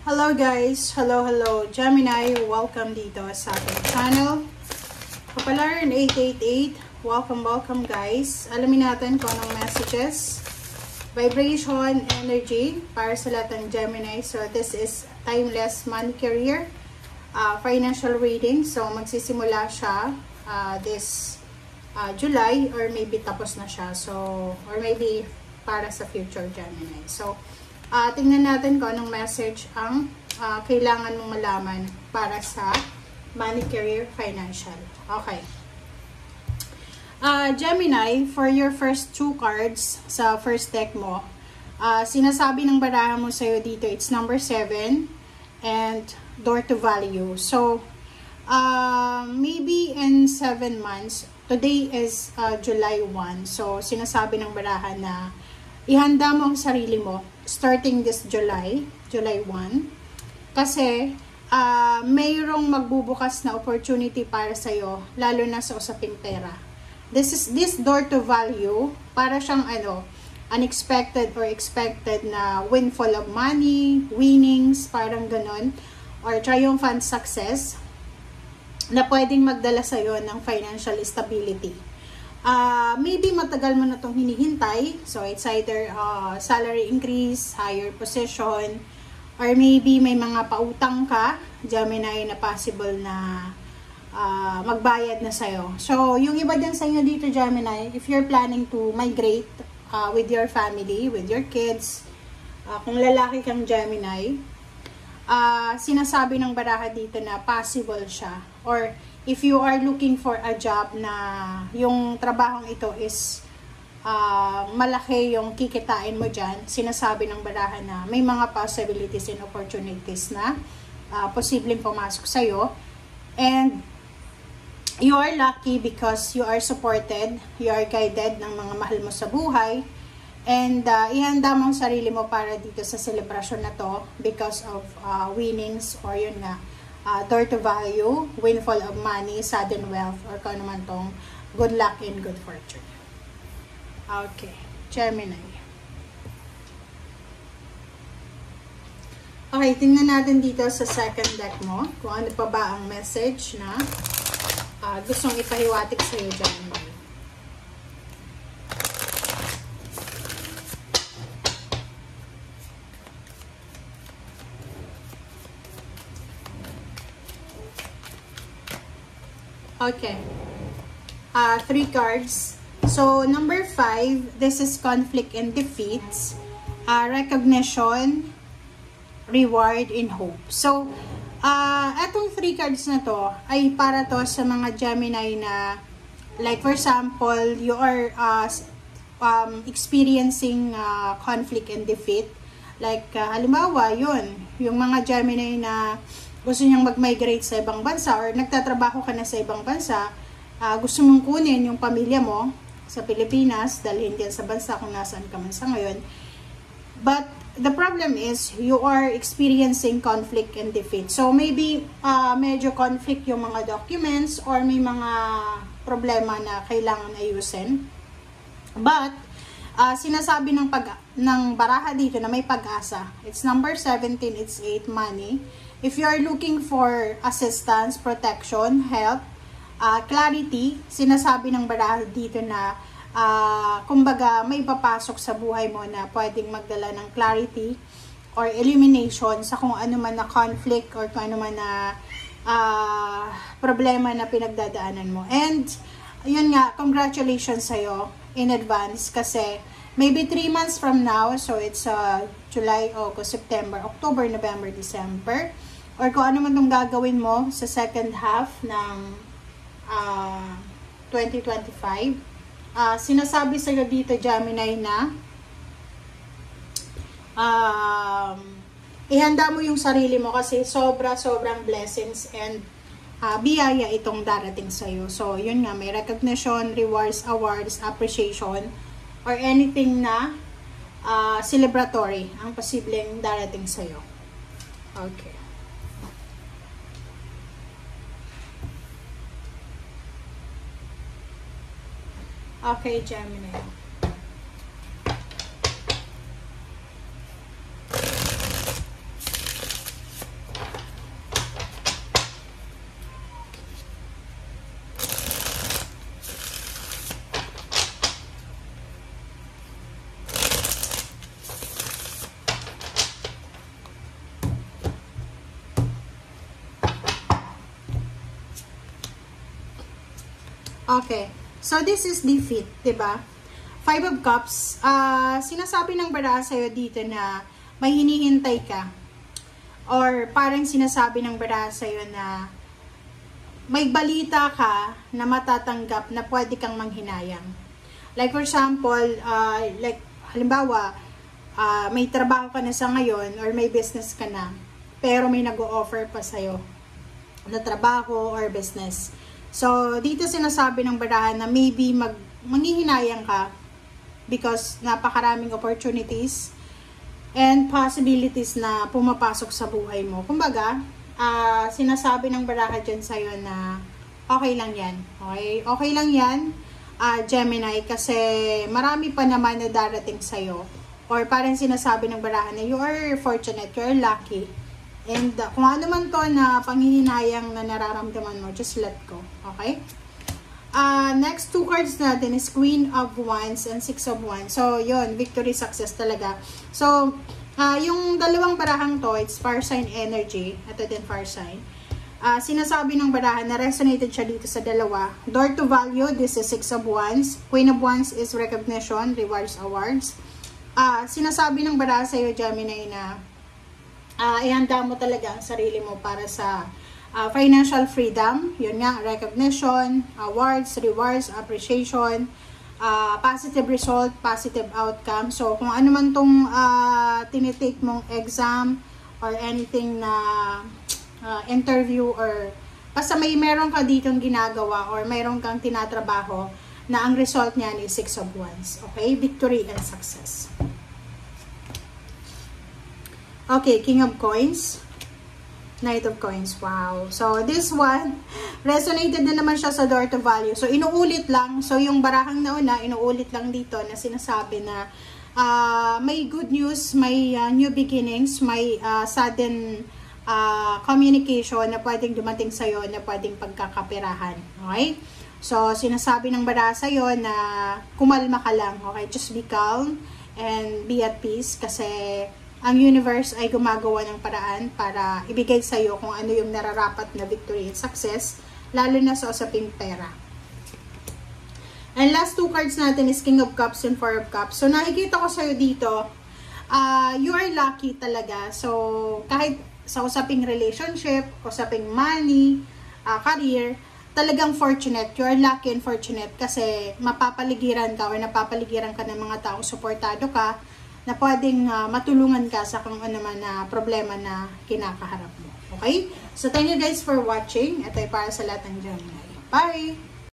Hello guys! Hello Gemini! Welcome dito sa ating channel. Kapalaran 888, welcome guys. Alamin natin kung anong messages, vibration, energy para sa lahat ng Gemini. So this is timeless money career, financial reading. So magsisimula siya this July, or maybe tapos na siya. So, or maybe para sa future Gemini. So, tingnan natin kung anong message ang kailangan mong malaman para sa money, career, financial. Okay. Gemini, for your first two cards sa first deck mo, sinasabi ng barahan mo sa'yo dito, it's number 7 and door to value. So, maybe in 7 months, today is July 1. So, sinasabi ng barahan na ihanda mo ang sarili mo starting this July 1. Kasi, mayroong magbubukas na opportunity para sa'yo, lalo na sa usaping pera. This door to value, para siyang unexpected or expected na windfall of money, winnings, parang ganon, or triumphant success, na pwedeng magdala sa'yo ng financial stability. Maybe matagal mo na itong hinihintay. So, it's either salary increase, higher position, or maybe may mga pautang ka, Gemini, na possible na magbayad na sa'yo. So, yung iba din sa inyo dito, Gemini, if you're planning to migrate with your family, with your kids, kung lalaki kang Gemini, sinasabi ng baraha dito na possible siya. Or if you are looking for a job na yung trabahong ito is malaki yung kikitain mo dyan, sinasabi ng baraha na may mga possibilities and opportunities na posibleng pumasok sa'yo. And you are lucky because you are supported, you are guided ng mga mahal mo sa buhay. And ihanda mo ang sarili mo para dito sa celebration na to because of winnings, or yun nga, door to value, windfall of money, sudden wealth, or kung ano man tong good luck and good fortune. Okay, Gemini. Okay, tingnan natin dito sa second deck mo kung ano pa ba ang message na gustong ipahiwatig sa iyo, Gemini. Okay. 3 cards. So, number 5, this is conflict and defeats, recognition, reward, and hope. So, etong 3 cards na to ay para to sa mga Gemini na, like for example, you are experiencing conflict and defeat. Like, halimbawa, yung mga Gemini na gusto niyang mag-migrate sa ibang bansa, or nagtatrabaho ka na sa ibang bansa, gusto mong kunin yung pamilya mo sa Pilipinas, dalhin din sa bansa kung nasaan ka man sa ngayon. But the problem is, you are experiencing conflict and defeat. So maybe medyo conflict yung mga documents, or may mga problema na kailangan ayusin. But sinasabi ng baraha dito na may pag-asa. It's number 17, it's 8, money. If you are looking for assistance, protection, help, clarity, sinasabi ng baraha dito na kumbaga may papasok sa buhay mo na pwedeng magdala ng clarity or elimination sa kung ano man na conflict or kung ano man na problema na pinagdadaanan mo. And yun nga, congratulations sa'yo in advance kasi maybe 3 months from now, so it's July, August, September, October, November, December, or kung ano man itong gagawin mo sa second half ng 2025, sinasabi sa'yo dito, Gemini, na ihanda mo yung sarili mo kasi sobrang blessings and biyaya itong darating sa'yo. So, yun nga, may recognition, rewards, awards, appreciation, or anything na celebratory ang posibleng darating sa'yo. Okay. Okay, Gemini. Okay. So, this is the fit, diba? Five of Cups. Sinasabi ng baraha sa'yo dito na may hinihintay ka. Or parang sinasabi ng baraha sa'yo na may balita ka na matatanggap na pwede kang manghinayang. Like for example, like halimbawa, may trabaho ka na sa ngayon or may business ka na, pero may nag-o-offer pa sa'yo na trabaho or business. So, dito sinasabi ng baraha na maybe manghihinayang ka because napakaraming opportunities and possibilities na pumapasok sa buhay mo. Kumbaga, sinasabi ng baraha dyan sa'yo na okay lang yan. Okay? Okay lang yan, Gemini, kasi marami pa naman na darating sa'yo. Or parang sinasabi ng baraha na you are fortunate, you are lucky. And kung ano man to na panghihinayang na nararamdaman mo, just let go. Okay? Next two cards natin is Queen of Wands and Six of Wands. So, yun, victory, success talaga. So, yung dalawang barahang to, it's fire sign energy. Ito din fire sign. Sinasabi ng barahan na resonated siya dito sa dalawa. Door to value, this is Six of Wands. Queen of Wands is recognition, rewards, awards. Sinasabi ng baraha sa'yo, Gemini, na ihanda mo talaga ang sarili mo para sa financial freedom. Yun nga, recognition, awards, rewards, appreciation, positive result, positive outcome. So, kung ano man tong tinitake mong exam or anything na interview or basta meron ka ditong ginagawa or meron kang tinatrabaho na ang result niyan is Six of Wands. Okay? Victory and success. Okay, King of Coins. Knight of Coins. Wow. So, this one, resonated na naman siya sa door to value. So, inuulit lang. So, yung barahang nauna, inuulit lang dito na sinasabi na may good news, may new beginnings, may sudden communication na pwedeng dumating sa'yo, na pwedeng pagkakapirahan. Okay? So, sinasabi ng baraha sa'yo na kumalma ka lang. Okay? Just be calm and be at peace kasi ang universe ay gumagawa ng paraan para ibigay sa'yo kung ano yung nararapat na victory and success, lalo na sa usaping pera. And last two cards natin is King of Cups and Four of Cups. So, nakikita ko sa'yo dito, you are lucky talaga. So, kahit sa usaping relationship, usaping money, career, talagang fortunate. You are lucky and fortunate kasi mapapaligiran ka or napapaligiran ka ng mga taong suportado ka na pwedeng matulungan ka sa kung ano man na problema na kinakaharap mo. Okay? So, thank you guys for watching. Ito ay para sa lahat ng Gemini. Bye!